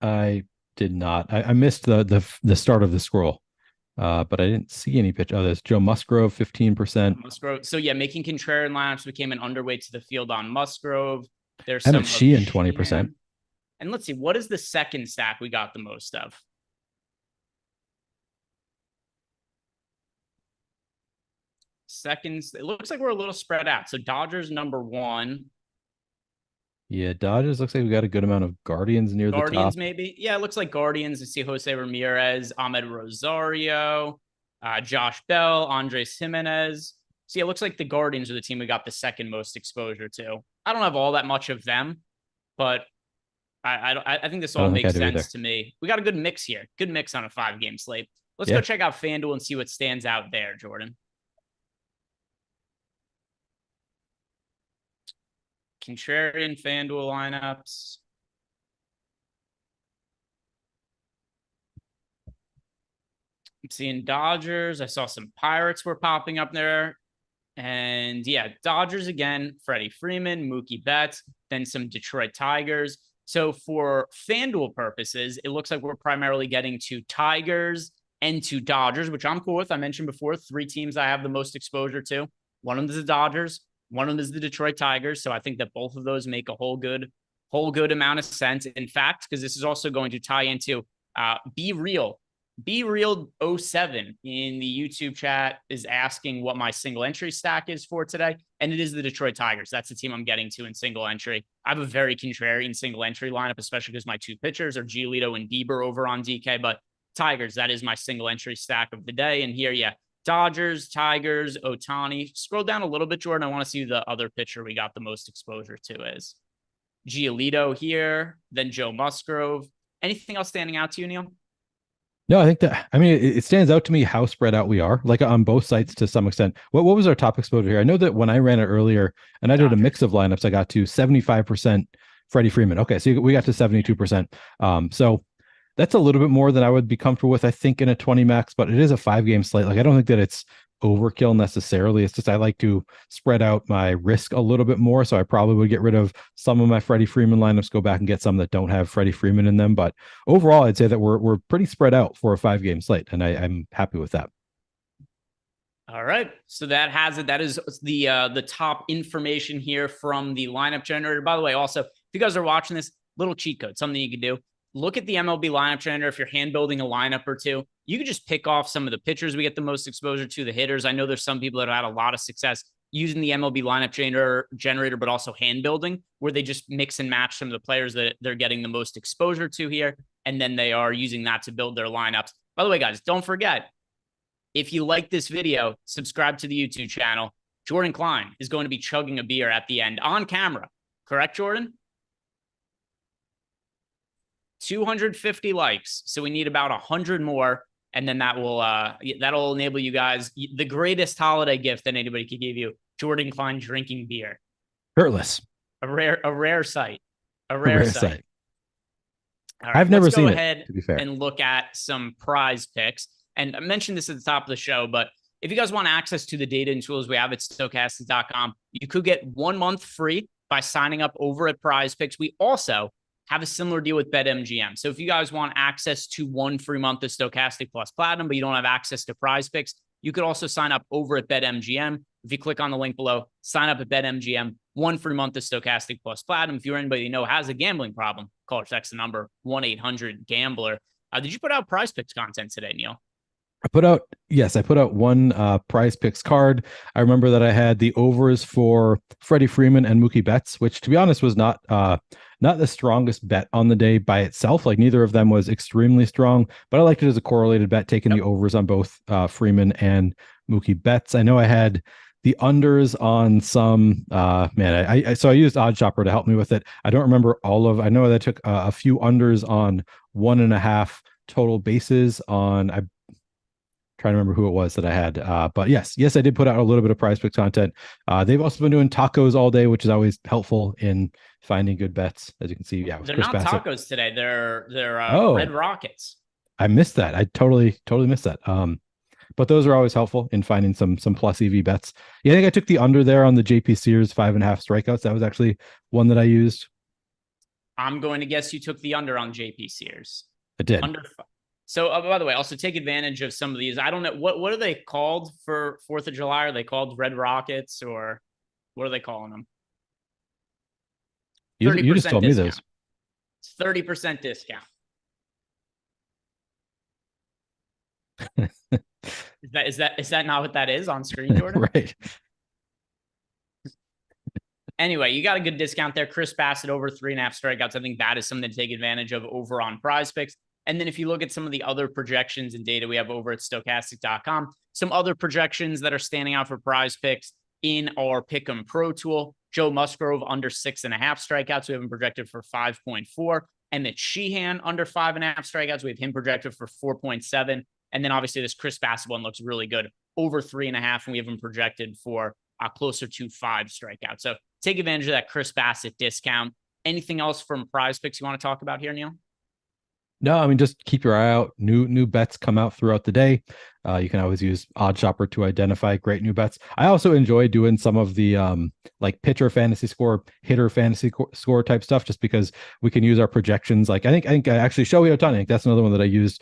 I did not. I missed the start of the scroll, but I didn't see any pitch. Oh, there's Joe Musgrove, 15%. Musgrove. So yeah, making contrarian lineups became an underweight to the field on Musgrove. There's some Sheehan 20%. And let's see, what is the second stack we got the most of? Seconds. It looks like we're a little spread out. So Dodgers number one. Yeah, Dodgers looks like we got a good amount of Guardians near the top. Guardians, maybe. Yeah, it looks like Guardians. I see Jose Ramirez, Ahmed Rosario. Josh Bell, Andres Jimenez. See, it looks like the Guardians are the team we got the second most exposure to. I don't have all that much of them, but I think this I all don't think I makes do either. sense to me. We got a good mix here. Good mix on a 5-game slate. Let's go Yeah. check out FanDuel and see what stands out there, Jordan. Contrarian FanDuel lineups. I'm seeing Dodgers. I saw some Pirates were popping up there. And yeah, Dodgers again, Freddie Freeman, Mookie Betts, then some Detroit Tigers. So for FanDuel purposes, it looks like we're primarily getting to Tigers and to Dodgers, which I'm cool with. I mentioned before, 3 teams I have the most exposure to. One of them is the Dodgers. One of them is the Detroit Tigers. So I think that both of those make a whole good amount of sense. In fact, because this is also going to tie into Be Real. Be Real 07 in the YouTube chat is asking what my single entry stack is for today. And it is the Detroit Tigers. That's the team I'm getting to in single entry. I have a very contrarian single entry lineup, especially because my 2 pitchers are Giolito and Bieber over on DK. But Tigers, that is my single entry stack of the day. And here, yeah, Dodgers, Tigers, Ohtani. Scroll down a little bit, Jordan. I want to see who the other pitcher we got the most exposure to is. Giolito here, then Joe Musgrove. Anything else standing out to you, Neil? No, I think that, I mean, it stands out to me how spread out we are, like on both sites to some extent. What was our top exposure here? I know that when I ran it earlier and I did a mix of lineups, I got to 75% Freddie Freeman. Okay, so we got to 72%. So that's a little bit more than I would be comfortable with, I think, in a 20 max, but it is a 5-game slate. Like, I don't think that it's overkill necessarily. It's just I like to spread out my risk a little bit more. So I probably would get rid of some of my Freddie Freeman lineups, go back and get some that don't have Freddie Freeman in them. But overall, I'd say that we're pretty spread out for a 5-game slate, and I'm happy with that. All right, so that has it. That is the top information here from the lineup generator. By the way, also, if you guys are watching this, little cheat code, something you can do. Look at the MLB lineup generator. If you're hand building a lineup or two, you can just pick off some of the pitchers we get the most exposure to, the hitters. I know there's some people that have had a lot of success using the MLB lineup generator, but also hand building, where they just mix and match some of the players that they're getting the most exposure to here. And then they are using that to build their lineups. By the way, guys, don't forget, if you like this video, subscribe to the YouTube channel. Jordan Klein is going to be chugging a beer at the end on camera. Correct, Jordan? 250 likes. So we need about 100 more. And then that'll enable you guys the greatest holiday gift that anybody could give you: Jordan Klein drinking beer. Shirtless. A rare sight. A rare sight. All right, I've never seen go it, ahead to be fair, and look at some PrizePicks. And I mentioned this at the top of the show, but if you guys want access to the data and tools we have at Stokastic.com, you could get 1 month free by signing up over at PrizePicks. We also have a similar deal with BetMGM. So if you guys want access to 1 free month of Stokastic Plus Platinum, but you don't have access to PrizePicks, you could also sign up over at BetMGM. If you click on the link below, sign up at BetMGM, 1 free month of Stokastic Plus Platinum. If you're anybody you know has a gambling problem, call or text the number 1-800-GAMBLER. Did you put out PrizePicks content today, Neil? I put out one PrizePicks card. I remember that I had the overs for Freddie Freeman and Mookie Betts, which, to be honest, was not the strongest bet on the day by itself. Like, neither of them was extremely strong, but I liked it as a correlated bet, taking the overs on both Freeman and Mookie Betts. I know I had the unders on some so I used OddsShopper to help me with it. I don't remember I know that I took a few unders on 1.5 total bases on, I'm trying to remember who it was that I had. But yes, I did put out a little bit of PrizePicks content. They've also been doing tacos all day, which is always helpful in finding good bets. As you can see, yeah, they're Chris not Bassett. Tacos today. They're Red Rockets. I missed that. I totally missed that. But those are always helpful in finding some plus EV bets. Yeah, I think I took the under there on the JP Sears 5.5 strikeouts. That was actually one that I used. I'm going to guess you took the under on JP Sears. I did. Under. So, by the way, also take advantage of some of these. I don't know what are they called for 4th of July? Are they called Red Rockets, or what are they calling them? You just told discount. me those. It's 30% discount. Is that not what that is on screen, Jordan? Right. Anyway, you got a good discount there. Chris Bassett over 3.5 strikeouts. I think that is something to take advantage of over on PrizePicks. And then if you look at some of the other projections and data we have over at Stokastic.com, some other projections that are standing out for PrizePicks in our Pick'em Pro tool. Joe Musgrove under 6.5 strikeouts. We have him projected for 5.4. And Mitch Sheehan under 5.5 strikeouts. We have him projected for 4.7. And then obviously this Chris Bassett one looks really good, over 3.5. And we have him projected for closer to 5 strikeouts. So take advantage of that Chris Bassett discount. Anything else from PrizePicks you want to talk about here, Neil? No, I mean, just keep your eye out. New bets come out throughout the day. You can always use OddsShopper to identify great new bets. I also enjoy doing some of the like pitcher fantasy score, hitter fantasy score type stuff, just because we can use our projections. Like I think actually Shohei Ohtani, I think that's another one that I used.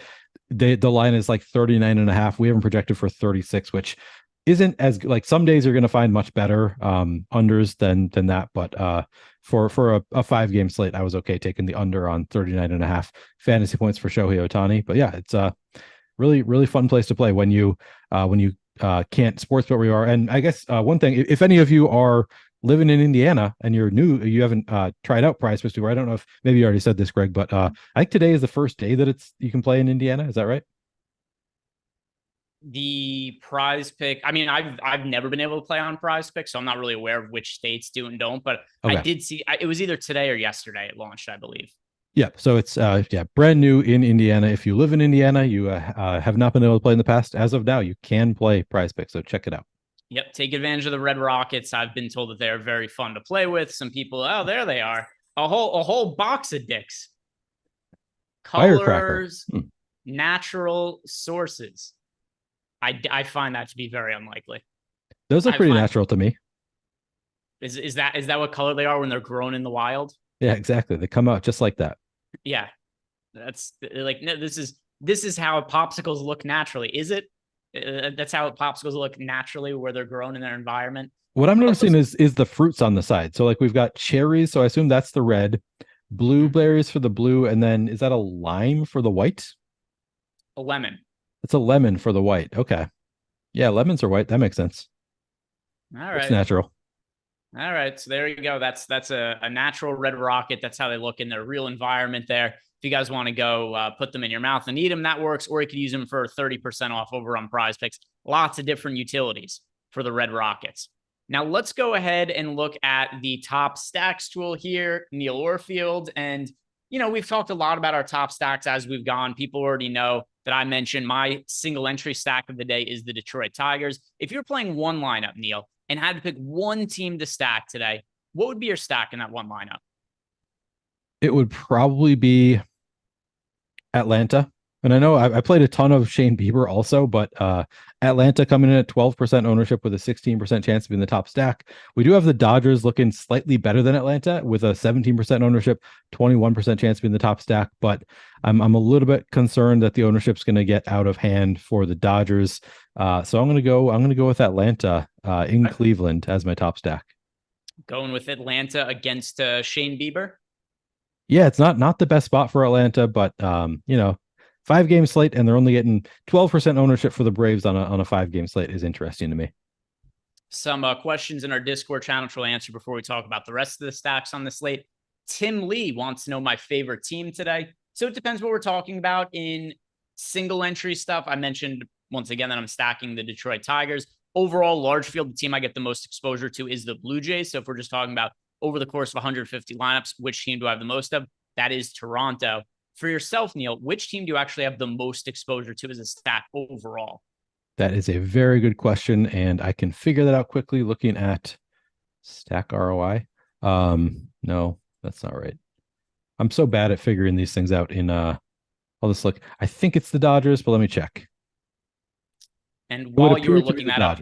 The line is like 39.5. We haven't projected for 36, which isn't as like some days you're going to find much better unders than that. But for a 5-game slate, I was okay taking the under on 39.5 fantasy points for Shohei Ohtani. But yeah, it's a really fun place to play when you can't sports bet where you are. And I guess one thing, if any of you are living in Indiana and you're new, you haven't tried out PrizePicks before. I don't know if maybe you already said this, Greg, but I think today is the first day that you can play in Indiana. Is that right? The PrizePick, I mean, I've never been able to play on PrizePick, so I'm not really aware of which states do and don't, but okay. I did see it was either today or yesterday it launched, I believe. Yeah, so it's brand new in Indiana. If you live in Indiana, you have not been able to play in the past. As of now, you can play PrizePick, so check it out. Yep, take advantage of the Red Rockets. I've been told that they're very fun to play with. Some people, oh, there they are, a whole box of dicks, colors, natural sources. I find that to be very unlikely. Those look pretty natural to me. Is that what color they are when they're grown in the wild? Yeah, exactly. They come out just like that. Yeah, that's like, no, this is how popsicles look naturally. Is it? That's how popsicles look naturally where they're grown in their environment. What I'm noticing is the fruits on the side. So like we've got cherries, so I assume that's the red, blueberries for the blue, and then is that a lime for the white? A lemon. It's a lemon for the white. Okay. Yeah, lemons are white. That makes sense. All right. It's natural. All right. So there you go. That's a natural Red Rocket. That's how they look in their real environment there. If you guys want to go put them in your mouth and eat them, that works. Or you could use them for 30% off over on PrizePicks. Lots of different utilities for the Red Rockets. Now let's go ahead and look at the top stacks tool here, Neil Orfield. And, you know, we've talked a lot about our top stacks as we've gone. People already know that I mentioned my single entry stack of the day is the Detroit Tigers. If you're playing one lineup, Neil, and had to pick one team to stack today, what would be your stack in that one lineup? It would probably be Atlanta. And I know I played a ton of Shane Bieber also, but Atlanta coming in at 12% ownership with a 16% chance of being the top stack. We do have the Dodgers looking slightly better than Atlanta with a 17% ownership, 21% chance of being the top stack. But I'm a little bit concerned that the ownership's going to get out of hand for the Dodgers. So I'm going to go with Atlanta in Cleveland as my top stack. Going with Atlanta against Shane Bieber. Yeah, it's not the best spot for Atlanta, but 5-game slate, and they're only getting 12% ownership for the Braves on a 5-game slate is interesting to me. Some questions in our Discord channel, which we'll answer before we talk about the rest of the stacks on the slate. Tim Lee wants to know my favorite team today. So it depends what we're talking about. In single entry stuff, I mentioned once again that I'm stacking the Detroit Tigers. Overall, large field, the team I get the most exposure to is the Blue Jays. So if we're just talking about over the course of 150 lineups, which team do I have the most of? That is Toronto. For yourself, Neil, which team do you actually have the most exposure to as a stack overall? That is a very good question, and I can figure that out quickly looking at stack ROI. No, that's not right. I'm so bad at figuring these things out in I'll just look. I think it's the Dodgers, but let me check. And while you were looking that up,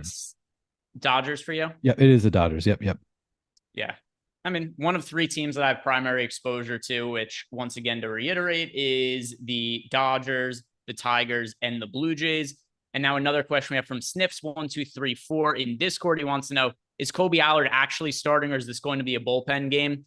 Dodgers for you? Yep, it is the Dodgers. Yep. Yeah. I mean, one of 3 teams that I have primary exposure to, which once again, to reiterate, is the Dodgers, the Tigers, and the Blue Jays. And now another question we have from Snips1234 in Discord. He wants to know, is Kobe Allard actually starting, or is this going to be a bullpen game?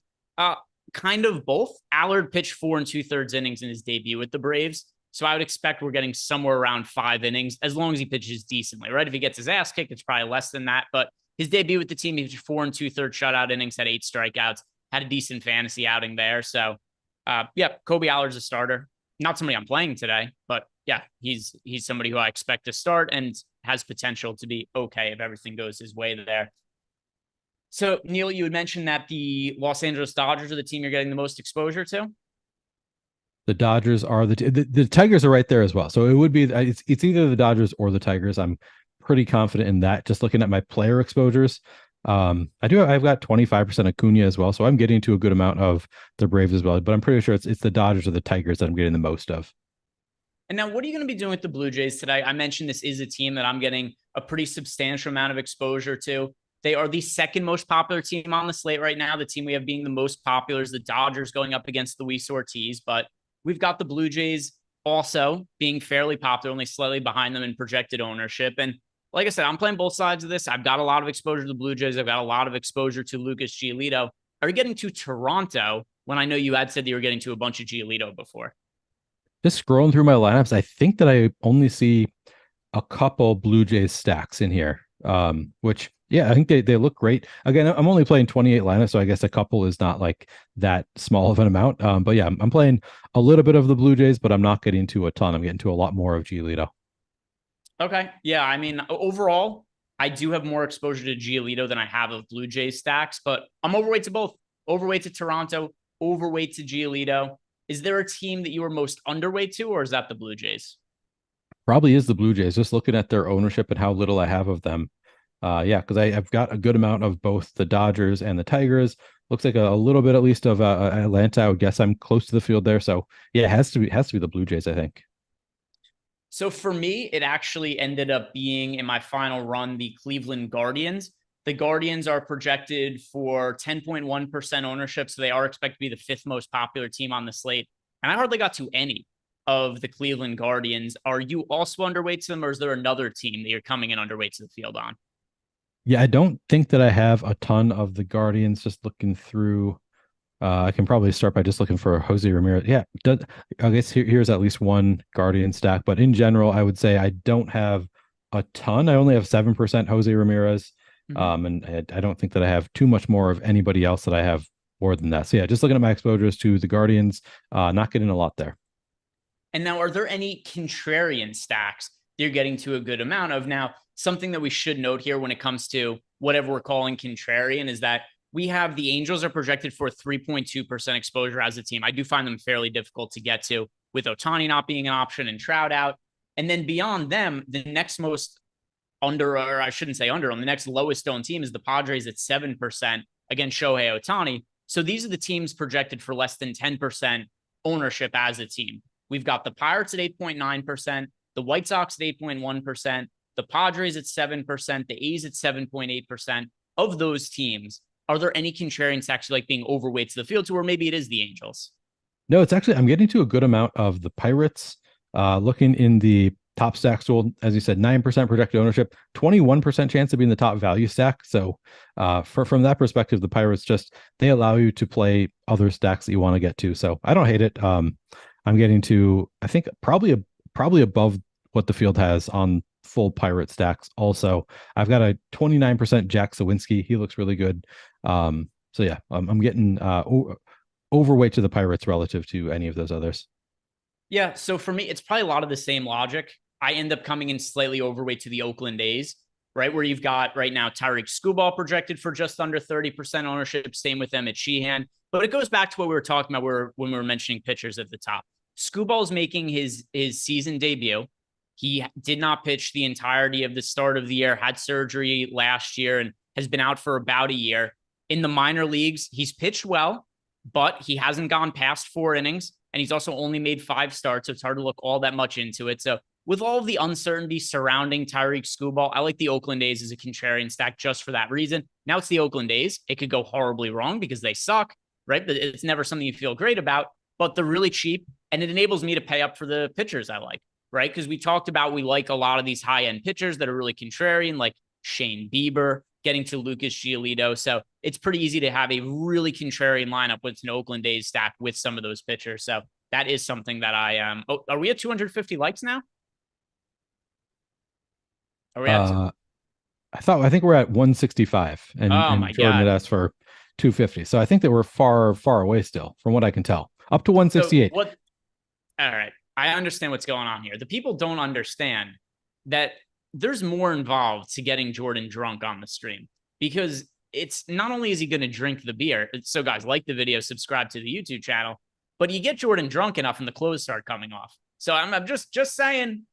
Kind of both. Allard pitched 4 2/3 innings in his debut with the Braves. So I would expect we're getting somewhere around 5 innings, as long as he pitches decently, right? If he gets his ass kicked, it's probably less than that. But his debut with the team, he pitched 4 2/3 shutout innings, had 8 strikeouts, had a decent fantasy outing there. So, Kobe Allard's a starter. Not somebody I'm playing today, but yeah, he's somebody who I expect to start and has potential to be okay if everything goes his way there. So, Neil, you had mentioned that the Los Angeles Dodgers are the team you're getting the most exposure to. The Dodgers are the Tigers are right there as well. So it would be it's either the Dodgers or the Tigers. I'm pretty confident in that. Just looking at my player exposures, I've got 25% Acuna as well, so I'm getting to a good amount of the Braves as well. But I'm pretty sure it's the Dodgers or the Tigers that I'm getting the most of. And now, what are you going to be doing with the Blue Jays today? I mentioned this is a team that I'm getting a pretty substantial amount of exposure to. They are the second most popular team on the slate right now. The team we have being the most popular is the Dodgers going up against Luis Ortiz, but we've got the Blue Jays also being fairly popular, only slightly behind them in projected ownership. And like I said, I'm playing both sides of this. I've got a lot of exposure to the Blue Jays. I've got a lot of exposure to Lucas Giolito. Are you getting to Toronto when I know you had said that you were getting to a bunch of Giolito before? Just scrolling through my lineups, I think that I only see a couple Blue Jays stacks in here, which yeah, I think they look great. Again, I'm only playing 28 lineups, so I guess a couple is not like that small of an amount. But yeah, I'm playing a little bit of the Blue Jays, but I'm not getting to a ton. I'm getting to a lot more of Giolito. Okay. Yeah. I mean, overall, I do have more exposure to Giolito than I have of Blue Jays stacks, but I'm overweight to both. Overweight to Toronto, overweight to Giolito. Is there a team that you are most underweight to, or is that the Blue Jays? Probably is the Blue Jays. Just looking at their ownership and how little I have of them. Yeah, because I've got a good amount of both the Dodgers and the Tigers. Looks like a little bit at least of Atlanta. I would guess I'm close to the field there. So yeah, it has to be the Blue Jays, I think. So for me, it actually ended up being in my final run the Cleveland Guardians. The Guardians are projected for 10.1% ownership, so they are expected to be the fifth most popular team on the slate. And I hardly got to any of the Cleveland Guardians. Are you also underweight to them, or is there another team that you're coming in underweight to the field on? Yeah, I don't think that I have a ton of the Guardians. Just looking through, I can probably start by just looking for Jose Ramirez. Yeah, I guess here's at least one Guardian stack, but in general, I would say I don't have a ton. I only have 7% Jose Ramirez, and I don't think that I have too much more of anybody else that I have more than that. So yeah, just looking at my exposures to the Guardians, not getting a lot there. And now, are there any contrarian stacks that you're getting to a good amount of? Now, something that we should note here when it comes to whatever we're calling contrarian is that we have the Angels are projected for 3.2% exposure as a team. I do find them fairly difficult to get to with Ohtani not being an option and Trout out. And then beyond them, the next most under, or I shouldn't say under, on the next lowest owned team is the Padres at 7% against Shohei Ohtani. So these are the teams projected for less than 10% ownership as a team. We've got the Pirates at 8.9%, the White Sox at 8.1%, the Padres at 7%, the A's at 7.8%. Of those teams, are there any contrarians actually like being overweight to the field to, or maybe it is the Angels? No, it's actually, I'm getting to a good amount of the Pirates. Looking in the top stack tool, as you said, 9% projected ownership, 21% chance of being the top value stack. So from that perspective, the Pirates they allow you to play other stacks that you want to get to. So I don't hate it. I'm getting to, I think, probably above what the field has on full Pirate stacks. Also, I've got a 29% Jack Sawinski. He looks really good. So yeah, I'm getting overweight to the Pirates relative to any of those others. Yeah, so for me, it's probably a lot of the same logic. I end up coming in slightly overweight to the Oakland A's, right? Where you've got right now Tyreek Skubal projected for just under 30% ownership. Same with Emmett Sheehan. But it goes back to what we were talking about when we were mentioning pitchers at the top. Skubal is making his season debut. He did not pitch the entirety of the start of the year, had surgery last year, and has been out for about a year. In the minor leagues, he's pitched well, but he hasn't gone past 4 innings. And he's also only made 5 starts, so it's hard to look all that much into it. So with all of the uncertainty surrounding Tyreek Skubal, I like the Oakland A's as a contrarian stack just for that reason. Now it's the Oakland A's. It could go horribly wrong because they suck, right? But it's never something you feel great about, but they're really cheap, and it enables me to pay up for the pitchers I like, right? Because we talked about we like a lot of these high-end pitchers that are really contrarian, like Shane Bieber, getting to Lucas Giolito. So it's pretty easy to have a really contrarian lineup with an Oakland A's stack with some of those pitchers. So that is something that I am. Are we at 250 likes now? Are we at? I think we're at 165, and My Jordan had God. asked for 250. So I think that we're far away still, from what I can tell. Up to 168. So All right. I understand what's going on here. The people don't understand that there's more involved to getting Jordan drunk on the stream, because it's not only is he going to drink the beer. So guys, like the video, subscribe to the YouTube channel, but you get Jordan drunk enough and the clothes start coming off. So I'm just saying,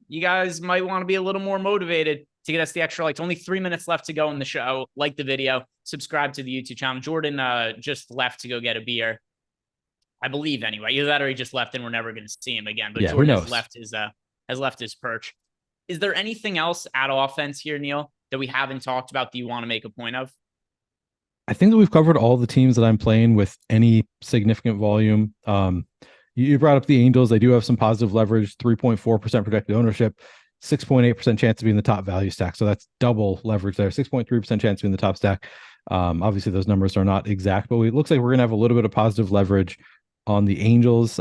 you guys might want to be a little more motivated to get us the extra likes. Only 3 minutes left to go in the show. Like the video, subscribe to the YouTube channel. Jordan just left to go get a beer, I believe, anyway. Either that or he just left and we're never going to see him again. But yeah, Jordan has left his perch. Is there anything else at offense here, Neil, that we haven't talked about that you want to make a point of? I think that we've covered all the teams that I'm playing with any significant volume. You brought up the Angels. They do have some positive leverage, 3.4% projected ownership, 6.8% chance to be in the top value stack. So that's double leverage there, 6.3% chance to be in the top stack. Obviously, those numbers are not exact, but it looks like we're going to have a little bit of positive leverage on the Angels.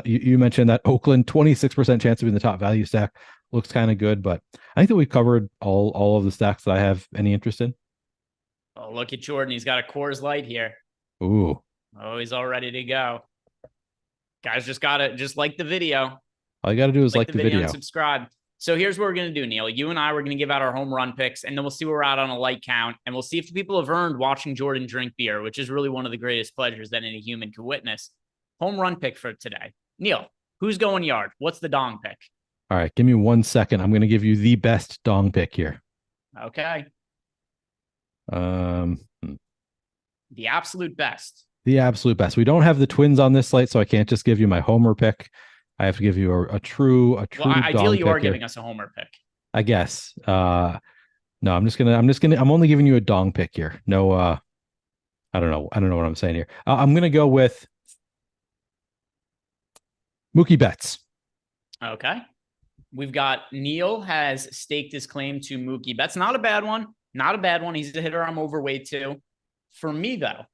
You mentioned that Oakland, 26% chance to be in the top value stack. Looks kind of good, but I think that we covered all of the stacks that I have any interest in. Oh, look at Jordan. He's got a Coors Light here. Ooh. Oh, he's all ready to go. Guys, just like the video. All you got to do is like the video and subscribe. So here's what we're going to do, Neil. You and I, we're going to give out our home run picks, and then we'll see where we're at on a light count, and we'll see if the people have earned watching Jordan drink beer, which is really one of the greatest pleasures that any human could witness. Home run pick for today. Neil, who's going yard? What's the dong pick? All right, give me 1 second. I'm going to give you the best dong pick here. Okay. The absolute best. The absolute best. We don't have the Twins on this slate, so I can't just give you my homer pick. I have to give you a true. Well, ideally, you are giving us a homer pick, I guess. No, I'm only giving you a dong pick here. No, I don't know what I'm saying here. I'm gonna go with Mookie Betts. Okay. We've got Neil has staked his claim to Mookie Betts. Not a bad one. Not a bad one. He's a hitter I'm overweight to. For me, though,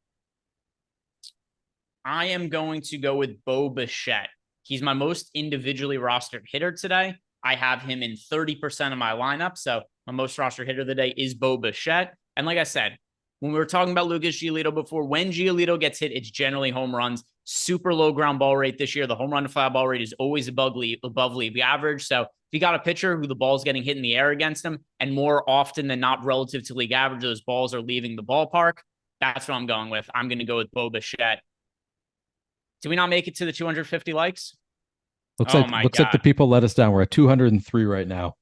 I am going to go with Bo Bichette. He's my most individually rostered hitter today. I have him in 30% of my lineup. So my most rostered hitter of the day is Bo Bichette. And like I said, when we were talking about Lucas Giolito before, when Giolito gets hit, it's generally home runs. Super low ground ball rate this year. The home run to fly ball rate is always above league average. So if you got a pitcher who the ball's getting hit in the air against him, and more often than not relative to league average, those balls are leaving the ballpark, that's what I'm going with. I'm going to go with Bo Bichette. Did we not make it to the 250 likes? Looks like the people let us down. We're at 203 right now.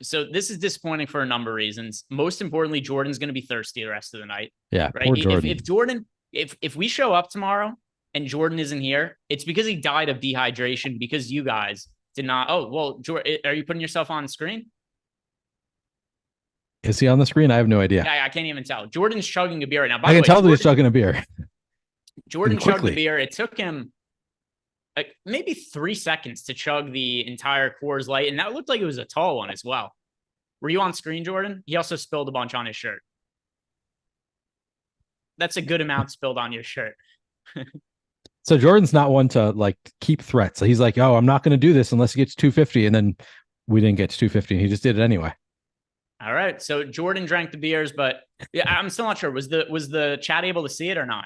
So this is disappointing for a number of reasons. Most importantly, Jordan's going to be thirsty the rest of the night. Yeah, right. If we show up tomorrow and Jordan isn't here, it's because he died of dehydration because you guys did not. Oh, well, Jordan, are you putting yourself on screen? Is he on the screen? I have no idea. Yeah, I can't even tell. Jordan's chugging a beer right now. I can tell that he's chugging a beer. Jordan chugged the beer. It took him like maybe 3 seconds to chug the entire Coors Light, and that looked like it was a tall one as well. Were you on screen, Jordan? He also spilled a bunch on his shirt. That's a good amount spilled on your shirt. So Jordan's not one to like keep threats. So he's like, oh, I'm not going to do this unless he gets 250. And then we didn't get to 250 and he just did it anyway. All right. So Jordan drank the beers, but yeah, I'm still not sure. Was the chat able to see it or not?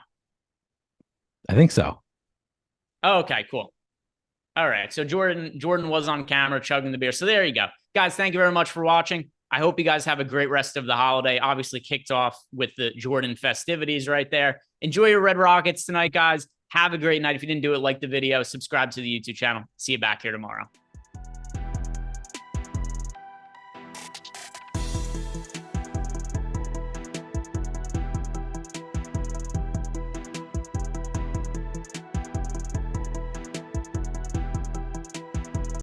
I think so. Oh, okay, cool. All right. So Jordan was on camera chugging the beer. So there you go. Guys, thank you very much for watching. I hope you guys have a great rest of the holiday. Obviously kicked off with the Jordan festivities right there. Enjoy your Red Rockets tonight, guys. Have a great night. If you didn't do it, like the video, subscribe to the YouTube channel. See you back here tomorrow.